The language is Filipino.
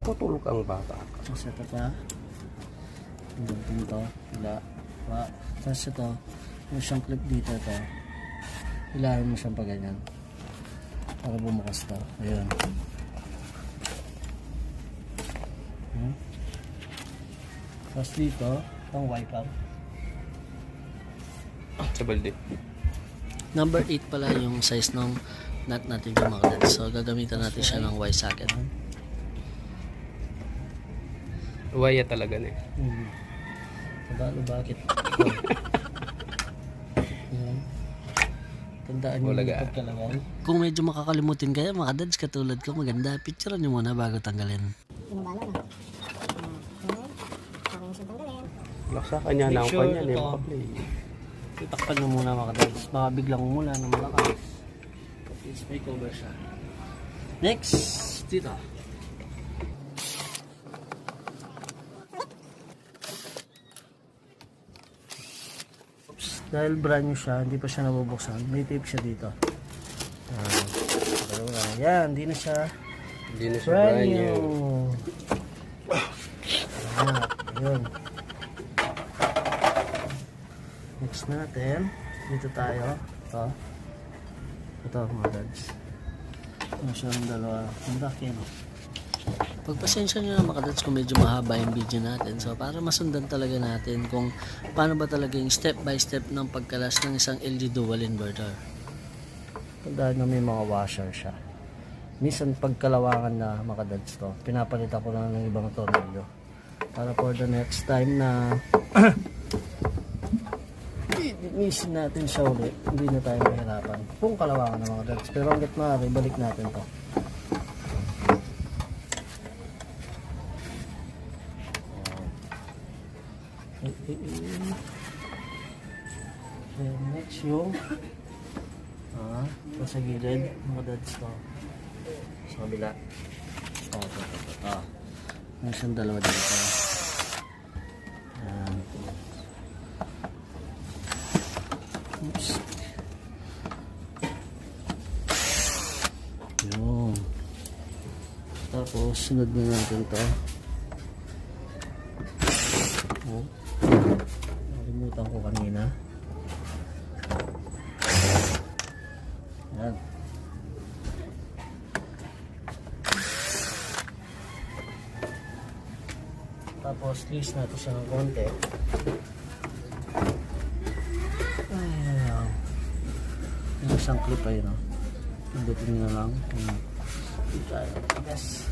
Tutulog ang bata. Tapos ito pa. Hanggang dito. Hila. Pa. Tapos ito. Yung siyang clip dito ito. Hilahin mo siyang pa ganyan. Para bumukas to. Ayun. Tapos dito. Itong wiper. Sa balde. Number 8 pala yung size ng nut natin yung mga kadad. So gagamitan natin siya ng Y socket. Waya talaga na eh. Kabalo bakit? Tandaan nyo Walaga. yung pagkalagay. Kung medyo makakalimutin kayo mga dads katulad ko, maganda, picturean nyo muna bago tanggalin. Binabalo na. Okay. Okay siya tanggalin. Laksa kanya na ang Make sure kanya na ito. yung makaplay. Itakpan nyo muna mga dads. Baka biglang umula na malakas. At least may cover siya. Next, dito. Dahil brand new siya, hindi pa siya nabubuksan. May tape siya dito. Yan, hindi na siya Hindi na siya brand brand new. new. Ayun. Next natin, dito tayo. Ito mga dads. Ano siya ng dalawa. Ang laki, no? Pagpasensya nyo na mga dads kung medyo mahaba yung video natin. So para masundan talaga natin kung paano ba talaga yung step by step ng pagkalas ng isang LG dual inverter. Tandaan na may mga washer siya. Minsan pagkalawangan na mga dads to, pinapalitan ko lang ng ibang tornilyo. Para for the next time na i-misin natin siya ulit, hindi na tayo mahirapan. Kung kalawangan na mga dads. Pero hanggat maaari, balik natin to. Then next yung ito sa gilid mga dads to sa kabila ito may isang dalawa dito yan. Oops. Yun. Tapos sunod na natin to nakalimutan ko kanina. Yan. Tapos twist natin siya ng konti. Ayan. Yung isang clip ay no. Pindutin nyo na lang. Tayo. Yes.